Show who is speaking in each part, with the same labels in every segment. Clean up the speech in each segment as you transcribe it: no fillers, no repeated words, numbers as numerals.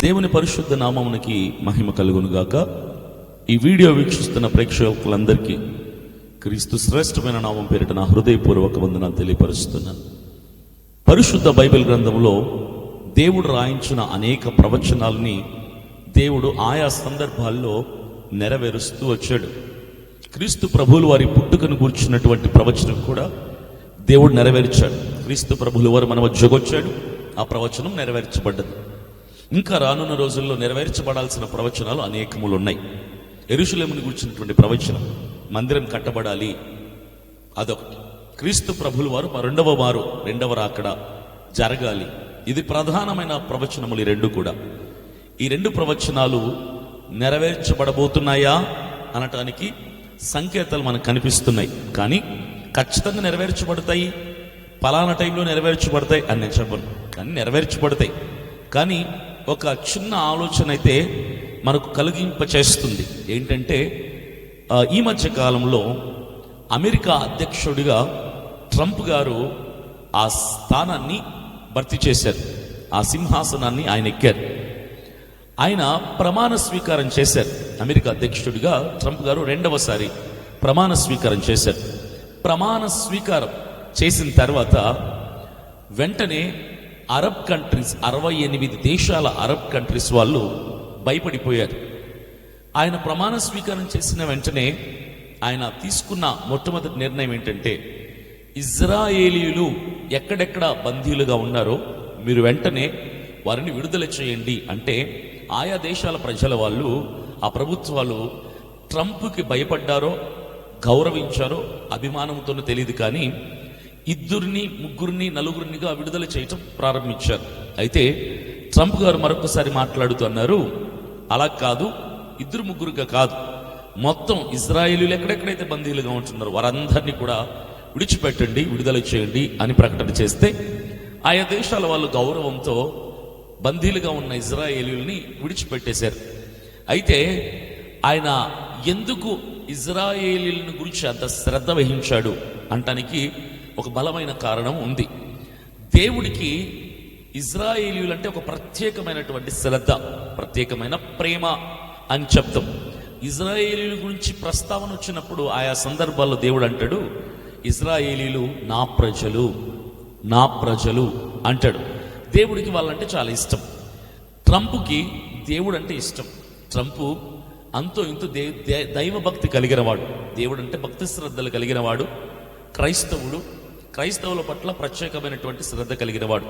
Speaker 1: దేవుని పరిశుద్ధ నామమునికి మహిమ కలుగును గాక. ఈ వీడియో వీక్షిస్తున్న ప్రేక్షకులందరికీ క్రీస్తు శ్రేష్టమైన నామం పేరిట నా హృదయపూర్వక వందనాలు తెలియపరుస్తున్నాను. పరిశుద్ధ బైబిల్ గ్రంథంలో దేవుడు రాయించిన అనేక ప్రవచనాలని దేవుడు ఆయా సందర్భాల్లో నెరవేరుస్తూ వచ్చాడు. క్రీస్తు ప్రభువులు వారి పుట్టుకను కూర్చున్నటువంటి ప్రవచనం కూడా దేవుడు నెరవేర్చాడు. క్రీస్తు ప్రభువులు వారు మన మధ్యకు వచ్చాడు, ఆ ప్రవచనం నెరవేర్చబడ్డది. ఇంకా రానున్న రోజుల్లో నెరవేర్చబడాల్సిన ప్రవచనాలు అనేకములు ఉన్నాయి. యెరూషలేమును గురించినటువంటి ప్రవచనం, మందిరం కట్టబడాలి, అదొకటి. క్రీస్తు ప్రభువులు వారు రెండవ రాకడ జరగాలి, ఇది ప్రధానమైన ప్రవచనములు. ఈ రెండు కూడా, ఈ రెండు ప్రవచనాలు నెరవేర్చబడబోతున్నాయా అనటానికి సంకేతాలు మనకు కనిపిస్తున్నాయి. కానీ ఖచ్చితంగా నెరవేర్చబడతాయి, పలానా టైంలో నెరవేర్చబడతాయి అని నేను చెప్పను, కానీ నెరవేర్చబడతాయి. కానీ ఒక చిన్న ఆలోచన అయితే మనకు కలిగింపచేస్తుంది. ఏంటంటే, ఈ మధ్య కాలంలో అమెరికా అధ్యక్షుడిగా ట్రంప్ గారు ఆ స్థానాన్ని భర్తీ చేశారు, ఆ సింహాసనాన్ని ఆయన ఎక్కారు. ఆయన ప్రమాణ స్వీకారం చేశారు. అమెరికా అధ్యక్షుడిగా ట్రంప్ గారు రెండవసారి ప్రమాణ స్వీకారం చేశారు. ప్రమాణ స్వీకారం చేసిన తర్వాత వెంటనే అరబ్ కంట్రీస్, 68 దేశాల అరబ్ కంట్రీస్ వాళ్ళు భయపడిపోయారు. ఆయన ప్రమాణ స్వీకారం చేసిన వెంటనే ఆయన తీసుకున్న మొట్టమొదటి నిర్ణయం ఏంటంటే, ఇజ్రాయేలీయులు ఎక్కడెక్కడ బందీలుగా ఉన్నారో మీరు వెంటనే వారిని విడుదల చేయండి. అంటే ఆయా దేశాల ప్రజల వాళ్ళు, ఆ ప్రభుత్వాలు ట్రంప్కి భయపడ్డారో గౌరవించారో అభిమానంతోనో తెలియదు, కానీ 2, 3, 4 విడుదల చేయటం ప్రారంభించారు. అయితే ట్రంప్ గారు మరొకసారి మాట్లాడుతూ అన్నారు, అలా కాదు, 2, 3 కాదు, మొత్తం ఇజ్రాయేలీలు ఎక్కడెక్కడైతే బందీలుగా ఉంటున్నారో వారందరినీ కూడా విడిచిపెట్టండి, విడుదల చేయండి అని ప్రకటన చేస్తే ఆయా దేశాల వాళ్ళు గౌరవంతో బందీలుగా ఉన్న ఇజ్రాయేలీల్ని విడిచిపెట్టేశారు. అయితే ఆయన ఎందుకు ఇజ్రాయేలీలను గురించి అంత శ్రద్ధ వహించాడు అంటానికి ఒక బలమైన కారణం ఉంది. దేవుడికి ఇజ్రాయేలీయులంటే ఒక ప్రత్యేకమైనటువంటి శ్రద్ధ, ప్రత్యేకమైన ప్రేమ అని చెప్తాం. ఇజ్రాయేలీల గురించి ప్రస్తావన వచ్చినప్పుడు ఆయా సందర్భాల్లో దేవుడు అంటాడు, ఇజ్రాయేలీలు నా ప్రజలు, నా ప్రజలు అంటాడు. దేవుడికి వాళ్ళంటే చాలా ఇష్టం. ట్రంప్కి దేవుడు అంటే ఇష్టం. ట్రంప్ అంతో ఇంతో దైవ భక్తి కలిగినవాడు, దేవుడు అంటే భక్తి శ్రద్ధలు కలిగినవాడు, క్రైస్తవుల పట్ల ప్రత్యేకమైనటువంటి శ్రద్ధ కలిగినవాడు.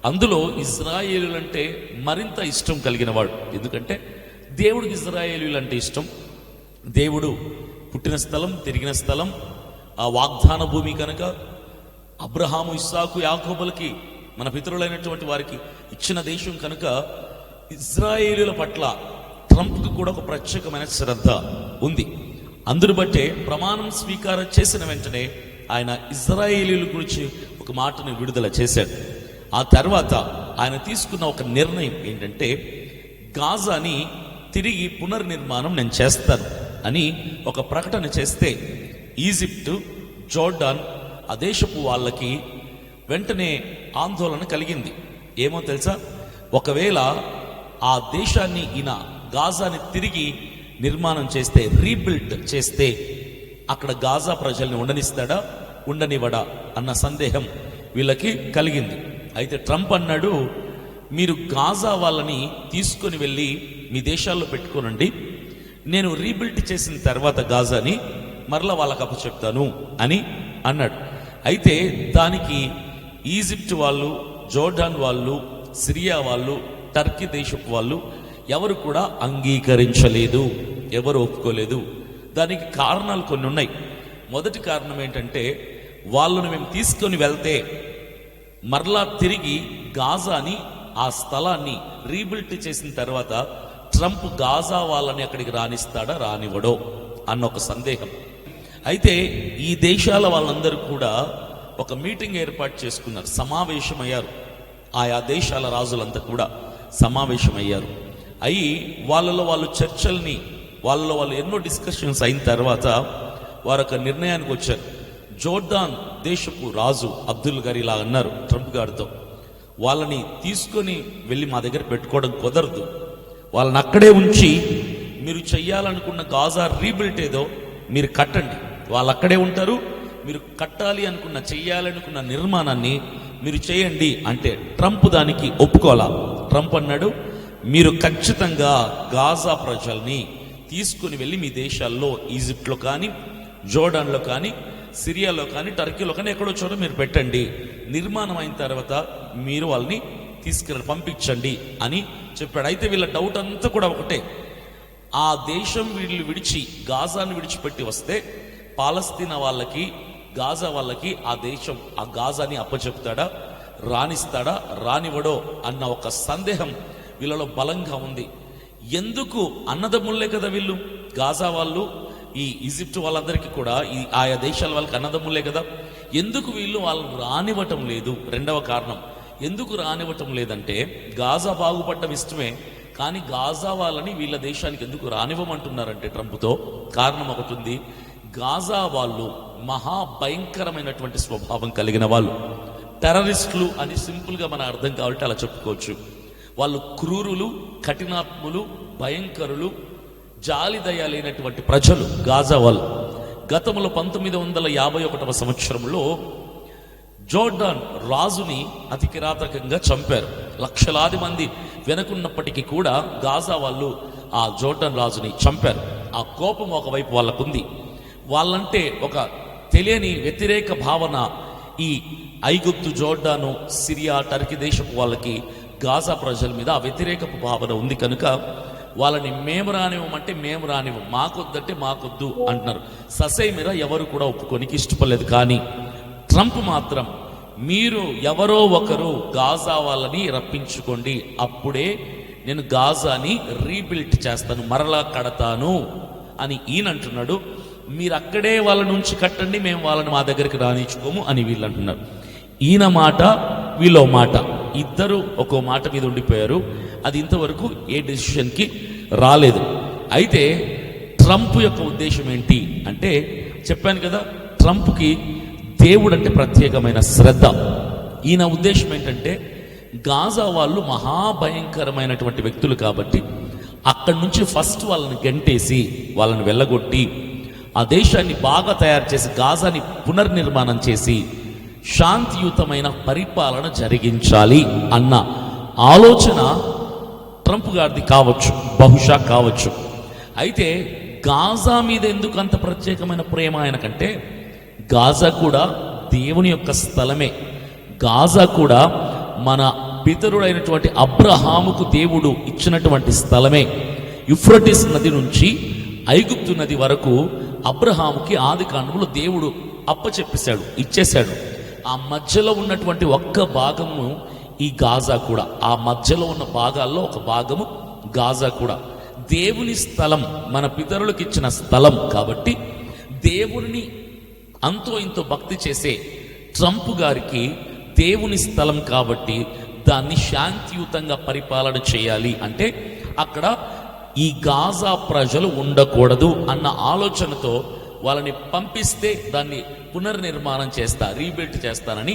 Speaker 1: అందులో ఇజ్రాయేలీలంటే మరింత ఇష్టం కలిగినవాడు. ఎందుకంటే దేవుడికి ఇజ్రాయేలీలంటే ఇష్టం. దేవుడు పుట్టిన స్థలం, తిరిగిన స్థలం, ఆ వాగ్దాన భూమి కనుక, అబ్రహాము, ఇస్సాకు, యాకోబులకి, మన పితరులైనటువంటి వారికి ఇచ్చిన దేశం కనుక ఇజ్రాయేలీల పట్ల ట్రంప్కి కూడా ఒక ప్రత్యేకమైన శ్రద్ధ ఉంది. అందును బట్టే ప్రమాణం స్వీకారం చేసిన వెంటనే ఆయన ఇజ్రాయేలీల గురించి ఒక మాటను విడుదల చేశాడు. ఆ తర్వాత ఆయన తీసుకున్న ఒక నిర్ణయం ఏంటంటే, గాజాని తిరిగి పునర్నిర్మాణం నేను చేస్తాను అని ఒక ప్రకటన చేస్తే ఈజిప్టు, జోర్డాన్ ఆ దేశపు వాళ్ళకి వెంటనే ఆందోళన కలిగింది. ఏమో తెలుసా, ఒకవేళ ఆ దేశాన్ని, ఈయన గాజాని తిరిగి నిర్మాణం చేస్తే, రీబిల్డ్ చేస్తే, అక్కడ గాజా ప్రజల్ని ఉండనిస్తాడా, ఉండనివ్వడా అన్న సందేహం వీళ్ళకి కలిగింది. అయితే ట్రంప్ అన్నాడు, మీరు గాజా వాళ్ళని తీసుకొని వెళ్ళి మీ దేశాల్లో పెట్టుకోనండి, నేను రీబిల్డ్ చేసిన తర్వాత గాజాని మరలా వాళ్ళకి అప్పచెప్తాను అని అన్నాడు. అయితే దానికి ఈజిప్ట్ వాళ్ళు, జోర్డాన్ వాళ్ళు, సిరియా వాళ్ళు, టర్కీ దేశపు వాళ్ళు ఎవరు కూడా అంగీకరించలేదు, ఎవరు ఒప్పుకోలేదు. దానికి కారణాలు కొన్ని ఉన్నాయి. మొదటి కారణం ఏంటంటే, వాళ్ళను మేము తీసుకొని వెళ్తే మరలా తిరిగి గాజాని, ఆ స్థలాన్ని రీబిల్డ్ చేసిన తర్వాత ట్రంప్ గాజా వాళ్ళని అక్కడికి రానిస్తాడా, రానివ్వడో అన్న ఒక సందేహం. అయితే ఈ దేశాల వాళ్ళందరూ కూడా ఒక మీటింగ్ ఏర్పాటు చేసుకున్నారు, సమావేశమయ్యారు. ఆయా దేశాల రాజులంతా కూడా సమావేశమయ్యారు. అయి వాళ్ళలో వాళ్ళు చర్చల్ని, వాళ్ళలో వాళ్ళు ఎన్నో డిస్కషన్స్ అయిన తర్వాత వారు ఒక నిర్ణయానికి వచ్చారు. జోర్డాన్ దేశపు రాజు అబ్దుల్ గారు ఇలా అన్నారు ట్రంప్ గారితో, వాళ్ళని తీసుకొని వెళ్ళి మా దగ్గర పెట్టుకోవడం కుదరదు. వాళ్ళని అక్కడే ఉంచి మీరు చెయ్యాలనుకున్న గాజా రీబిల్ట్ ఏదో మీరు కట్టండి. వాళ్ళు అక్కడే ఉంటారు. మీరు కట్టాలి అనుకున్న, చెయ్యాలనుకున్న నిర్మాణాన్ని మీరు చేయండి అంటే ట్రంప్ దానికి ఒప్పుకోలా. ట్రంప్ అన్నాడు, మీరు ఖచ్చితంగా గాజా ప్రజల్ని తీసుకుని వెళ్ళి మీ దేశాల్లో, ఈజిప్ట్లో కానీ, జోర్డాన్లో కానీ, సిరియాలో కానీ, టర్కీలో కానీ ఎక్కడో చోట మీరు పెట్టండి. నిర్మాణం అయిన తర్వాత మీరు వాళ్ళని తీసుకెళ్ళి పంపించండి అని చెప్పాడు. అయితే వీళ్ళ డౌట్ అంతా కూడా ఒకటే, ఆ దేశం వీళ్ళు విడిచి, గాజాను విడిచిపెట్టి వస్తే పాలస్తీనా వాళ్ళకి, గాజా వాళ్ళకి ఆ దేశం, ఆ గాజాని అప్పచెప్తాడా, రాణిస్తాడా, రానివ్వడో అన్న ఒక సందేహం వీళ్ళలో బలంగా ఉంది. ఎందుకు? అన్నదమ్ములే కదా వీళ్ళు, గాజా వాళ్ళు, ఈ ఈజిప్ట్ వాళ్ళందరికీ కూడా, ఈ ఆయా దేశాల వాళ్ళకి అన్నదమ్ములే కదా. ఎందుకు వీళ్ళు వాళ్ళని రానివ్వటం లేదు? రెండవ కారణం, ఎందుకు రానివ్వటం లేదంటే, గాజా బాగుపడ్డం ఇష్టమే, కానీ గాజా వాళ్ళని వీళ్ళ దేశానికి ఎందుకు రానివ్వమంటున్నారంటే ట్రంప్తో కారణం ఒకటి ఉంది. గాజా వాళ్ళు మహాభయంకరమైనటువంటి స్వభావం కలిగిన వాళ్ళు, టెర్రరిస్టులు అని సింపుల్గా మన అర్థం కావాలంటే అలా చెప్పుకోవచ్చు. వాళ్ళు క్రూరులు, కఠినాత్ములు, భయంకరులు, జాలి దయ లేనటువంటి ప్రజలు గాజా వాళ్ళు. గతంలో 1951వ సంవత్సరంలో జోర్డాన్ రాజుని అతి కిరాతకంగా చంపారు. లక్షలాది మంది వెనుకున్నప్పటికీ కూడా గాజా వాళ్ళు ఆ జోర్డాన్ రాజుని చంపారు. ఆ కోపం ఒకవైపు వాళ్ళకుంది. వాళ్ళంటే ఒక తెలియని వ్యతిరేక భావన ఈ ఐగుప్తు, జోర్డాను, సిరియా, టర్కీ దేశపు వాళ్ళకి గాజా ప్రజల మీద ఆ వ్యతిరేక భావన ఉంది. కనుక వాళ్ళని మేము రానివ్వమంటే మేము రానివ్వం, మాకొద్దంటే మాకొద్దు అంటున్నారు. ససైమిరా ఎవరు కూడా ఒప్పుకోనికి ఇష్టపడలేదు. కానీ ట్రంప్ మాత్రం, మీరు ఎవరో ఒకరు గాజా వాళ్ళని రప్పించుకోండి, అప్పుడే నేను గాజాని రీబిల్ట్ చేస్తాను, మరలా కడతాను అని ఈయన అంటున్నాడు. మీరు అక్కడే వాళ్ళ నుంచి కట్టండి, మేము వాళ్ళని మా దగ్గరికి రానిచ్చుకోము అని వీళ్ళు అంటున్నారు. ఈయన మాట, వీళ్ళో మాట, ఇద్దరు ఒక్కో మాట మీద ఉండిపోయారు. అది ఇంతవరకు ఏ డెసిషన్కి రాలేదు. అయితే ట్రంప్ యొక్క ఉద్దేశం ఏంటి అంటే, చెప్పాను కదా, ట్రంప్కి దేవుడు అంటే ప్రత్యేకమైన శ్రద్ధ. ఈయన ఉద్దేశం ఏంటంటే, గాజా వాళ్ళు మహాభయంకరమైనటువంటి వ్యక్తులు కాబట్టి అక్కడి నుంచి ఫస్ట్ వాళ్ళని గంటేసి, వాళ్ళని వెళ్ళగొట్టి, ఆ దేశాన్ని బాగా తయారు చేసి, గాజాని పునర్నిర్మాణం చేసి శాంతియుతమైన పరిపాలన జరిగించాలి అన్న ఆలోచన ట్రంప్ గారిది కావచ్చు, బహుశా కావచ్చు. అయితే గాజా మీద ఎందుకు అంత ప్రత్యేకమైన ప్రేమ ఆయనకంటే, గాజా కూడా దేవుని యొక్క స్థలమే. గాజా కూడా మన పితరుడైనటువంటి అబ్రహాముకు దేవుడు ఇచ్చినటువంటి స్థలమే. యూఫ్రటీస్ నది నుంచి ఐగుప్తు నది వరకు అబ్రహాముకి ఆది కాండములో దేవుడు అప్పచెప్పేశాడు, ఇచ్చేశాడు. ఆ మధ్యలో ఉన్నటువంటి ఒక్క భాగము ఈ గాజా కూడా. ఆ మధ్యలో ఉన్న భాగాల్లో ఒక భాగము గాజా కూడా దేవుని స్థలం, మన పితరులకు ఇచ్చిన స్థలం. కాబట్టి దేవుని అంతో ఇంతో భక్తి చేసే ట్రంప్ గారికి దేవుని స్థలం కాబట్టి దాన్ని శాంతియుతంగా పరిపాలన చేయాలి అంటే అక్కడ ఈ గాజా ప్రజలు ఉండకూడదు అన్న ఆలోచనతో వాళ్ళని పంపిస్తే దాన్ని పునర్నిర్మాణం చేస్తా, రీబిల్ట్ చేస్తానని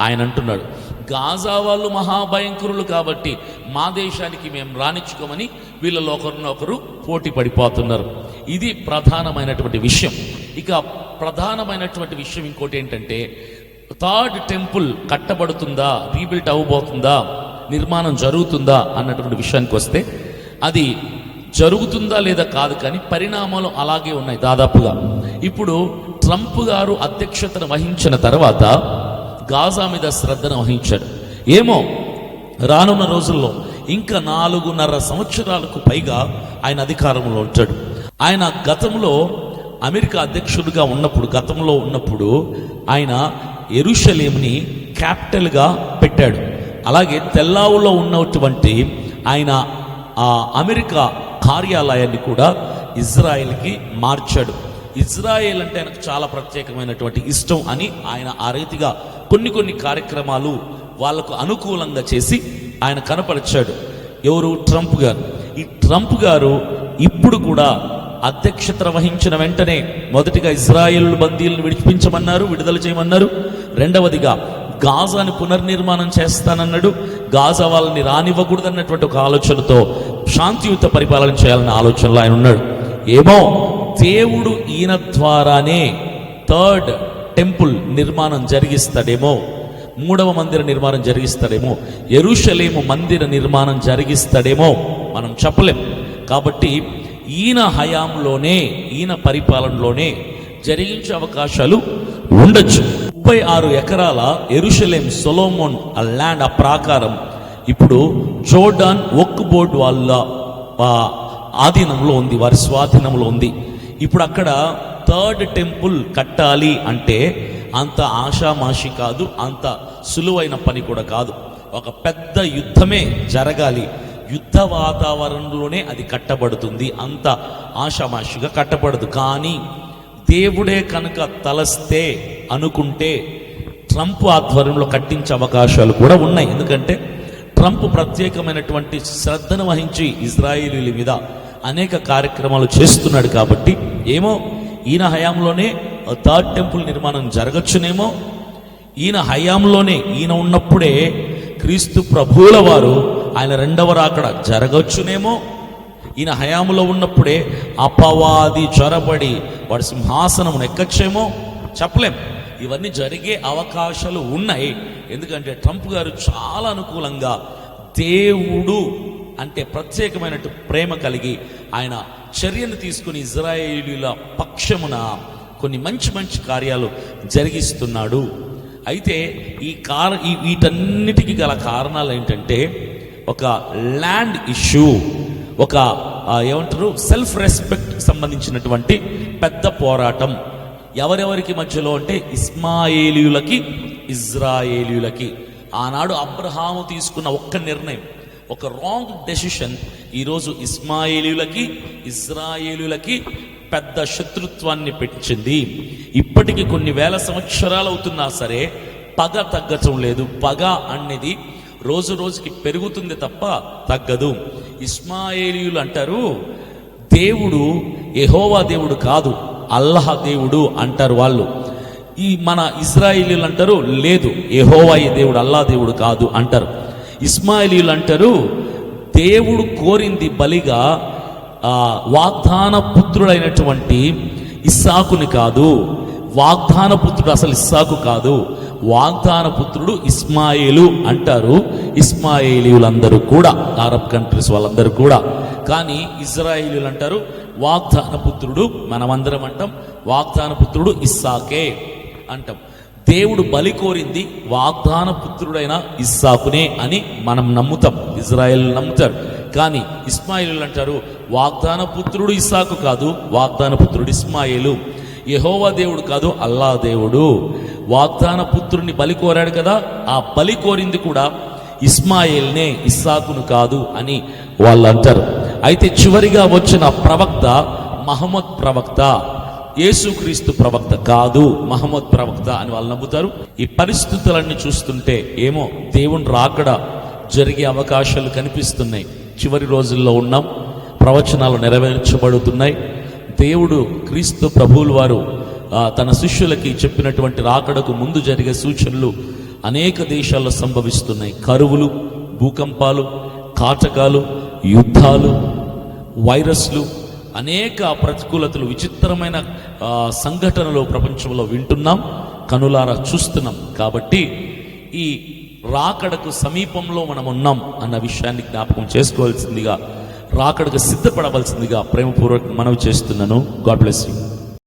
Speaker 1: ఆయన అంటున్నాడు. గాజా వాళ్ళు మహాభయంకరులు కాబట్టి మా దేశానికి మేము రానిచ్చుకోమని వీళ్ళలో ఒకరినొకరు పోటీ పడిపోతున్నారు. ఇది ప్రధానమైనటువంటి విషయం. ఇక ప్రధానమైనటువంటి విషయం ఇంకోటి ఏంటంటే, థర్డ్ టెంపుల్ కట్టబడుతుందా, రీబిల్ట్ అవ్వబోతుందా, నిర్మాణం జరుగుతుందా అన్నటువంటి విషయానికి వస్తే, అది జరుగుతుందా లేదా కాదు, కానీ పరిణామాలు అలాగే ఉన్నాయి దాదాపుగా. ఇప్పుడు ట్రంప్ గారు అధ్యక్షతను వహించిన తర్వాత గాజా మీద శ్రద్ధను వహించాడు. ఏమో రానున్న రోజుల్లో ఇంకా 4.5 సంవత్సరాలకు పైగా ఆయన అధికారంలో ఉంటాడు. ఆయన గతంలో అమెరికా అధ్యక్షుడిగా ఉన్నప్పుడు ఆయన యెరూషలేముని క్యాపిటల్గా పెట్టాడు. అలాగే తెల్లావులో ఉన్నటువంటి ఆయన ఆ అమెరికా కార్యాలయాన్ని కూడా ఇజ్రాయెల్కి మార్చాడు. ఇజ్రాయెల్ అంటే ఆయనకు చాలా ప్రత్యేకమైనటువంటి ఇష్టం అని ఆయన ఆ రీతిగా కొన్ని కార్యక్రమాలు వాళ్లకు అనుకూలంగా చేసి ఆయన కనపరిచాడు. ఎవరు? ట్రంప్ గారు. ఈ ట్రంప్ గారు ఇప్పుడు కూడా అధ్యక్షత వహించిన వెంటనే మొదటిగా ఇజ్రాయెల్ బందీలను విడిపించమన్నారు, విడుదల చేయమన్నారు. రెండవదిగా గాజాని పునర్నిర్మాణం చేస్తానన్నాడు. గాజా వాళ్ళని రానివ్వకూడదు అన్నటువంటి ఒక ఆలోచనతో శాంతియుత పరిపాలన చేయాలన్న ఆలోచనలో ఆయన ఉన్నాడు. ఏమో దేవుడు ఈయన ద్వారానే థర్డ్ టెంపుల్ నిర్మాణం జరిగిస్తాడేమో, 3వ మందిర నిర్మాణం జరిగిస్తాడేమో, యెరూషలేము మందిర నిర్మాణం జరిగిస్తాడేమో మనం చెప్పలేం. కాబట్టి ఈయన హయాంలోనే, ఈయన పరిపాలనలోనే జరిగించే అవకాశాలు ఉండొచ్చు. 36 ఎకరాల యెరూషలేం సొలొమోన్ ఆ ల్యాండ్, ఆ ప్రాకారం ఇప్పుడు జోర్డాన్ ఒక్ బోర్డ్ వాళ్ళ ఆధీనంలో ఉంది, వారి స్వాధీనంలో ఉంది. ఇప్పుడు అక్కడ థర్డ్ టెంపుల్ కట్టాలి అంటే అంత ఆషామాషి కాదు, అంత సులువైన పని కూడా కాదు. ఒక పెద్ద యుద్ధమే జరగాలి. యుద్ధ వాతావరణంలోనే అది కట్టబడుతుంది, అంత ఆషామాషిగా కట్టబడదు. కానీ దేవుడే కనుక తలస్తే, అనుకుంటే ట్రంప్ ఆధ్వర్యంలో కట్టించే అవకాశాలు కూడా ఉన్నాయి. ఎందుకంటే ట్రంప్ ప్రత్యేకమైనటువంటి శ్రద్ధను వహించి ఇజ్రాయేలీల మీద అనేక కార్యక్రమాలు చేస్తున్నాడు. కాబట్టి ఏమో ఈయన హయాంలోనే థర్డ్ టెంపుల్ నిర్మాణం జరగచ్చునేమో. ఈయన హయాంలోనే, ఈయన ఉన్నప్పుడే క్రీస్తు ప్రభువుల వారు ఆయన 2వ రాకడ జరగచ్చునేమో. ఈయన హయాంలో ఉన్నప్పుడే అపవాది చొరబడి వాడి సింహాసనం ఎక్కచ్చేమో, చెప్పలేం. ఇవన్నీ జరిగే అవకాశాలు ఉన్నాయి. ఎందుకంటే ట్రంప్ గారు చాలా అనుకూలంగా దేవుడు అంటే ప్రత్యేకమైన ప్రేమ కలిగి ఆయన చర్యను తీసుకుని ఇజ్రాయేలీల పక్షమున కొన్ని మంచి మంచి కార్యాలు జరిగిస్తున్నాడు. అయితే వీటన్నిటికీ గల కారణాలు ఏంటంటే ఒక ల్యాండ్ ఇష్యూ, ఒక ఏమంటారు సెల్ఫ్ రెస్పెక్ట్ సంబంధించినటువంటి పెద్ద పోరాటం. ఎవరెవరికి మధ్యలో అంటే ఇస్మాయేలీయులకి, ఇజ్రాయేలీయులకి. ఆనాడు అబ్రహాము తీసుకున్న ఒక్క నిర్ణయం, ఒక రాంగ్ డెసిషన్ ఈరోజు ఇస్మాయేలీయులకి, ఇజ్రాయేలీయులకి పెద్ద శత్రుత్వాన్ని పెంచింది. ఇప్పటికి కొన్ని వేల సంవత్సరాలు అవుతున్నా సరే పగ తగ్గటం లేదు. పగ అనేది రోజు రోజుకి పెరుగుతుంది తప్ప తగ్గదు. ఇస్మాయేలీయులు అంటారు దేవుడు యెహోవా దేవుడు కాదు, అల్లాహ్ దేవుడు అంటారు వాళ్ళు. ఈ మన ఇజ్రాయేలీయులు అంటారు లేదు, యెహోవా దేవుడు అల్లాహ్ దేవుడు కాదు అంటారు. ఇస్మాయిలీయులు అంటారు దేవుడు కోరింది బలిగా వాగ్దాన పుత్రుడైనటువంటి ఇస్సాకుని కాదు, వాగ్దాన పుత్రుడు అసలు ఇస్సాకు కాదు, వాగ్దాన పుత్రుడు ఇస్మాయిలు అంటారు ఇస్మాయిలీయులందరూ కూడా, అరబ్ కంట్రీస్ వాళ్ళందరూ కూడా. కానీ ఇజ్రాయేలీయులు అంటారు వాగ్దాన పుత్రుడు, మనమందరం అంటాం వాగ్దాన పుత్రుడు ఇస్సాకే అంటాం. దేవుడు బలి కోరింది వాగ్దాన పుత్రుడైన ఇస్సాకునే అని మనం నమ్ముతాం, ఇజ్రాయేల్ నమ్ముతారు. కానీ ఇస్మాయిలు అంటారు వాగ్దాన పుత్రుడు ఇస్సాకు కాదు, వాగ్దాన పుత్రుడు ఇస్మాయిలు. యెహోవా దేవుడు కాదు, అల్లాహ్ దేవుడు. వాగ్దాన పుత్రుడిని బలి కోరాడు కదా, ఆ బలి కోరింది కూడా ఇస్మాయిల్నే, ఇస్సాకును కాదు అని వాళ్ళు అంటారు. అయితే చివరిగా వచ్చిన ప్రవక్త మహమ్మద్ ప్రవక్త, యేసుక్రీస్తు ప్రవక్త కాదు, మహమ్మద్ ప్రవక్త అని వాళ్ళు నమ్ముతారు. ఈ పరిస్థితులన్నీ చూస్తుంటే ఏమో దేవుని రాకడ జరిగే అవకాశాలు కనిపిస్తున్నాయి. చివరి రోజుల్లో ఉన్నాం, ప్రవచనాలు నెరవేర్చబడుతున్నాయి. దేవుడు క్రీస్తు ప్రభువుల వారు తన శిష్యులకి చెప్పినటువంటి రాకడకు ముందు జరిగే సూచనలు అనేక దేశాల్లో సంభవిస్తున్నాయి. కరువులు, భూకంపాలు, కాటకాలు, యుద్ధాలు, వైరస్లు, అనేక ప్రతికూలతలు, విచిత్రమైన సంఘటనలు ప్రపంచంలో వింటున్నాం, కనులారా చూస్తున్నాం. కాబట్టి ఈ రాకడకు సమీపంలో మనం ఉన్నాం అన్న విషయాన్ని జ్ఞాపకం చేసుకోవాల్సిందిగా, రాకడకు సిద్ధపడవలసిందిగా ప్రేమపూర్వక మనవి చేస్తున్నాను. God bless you.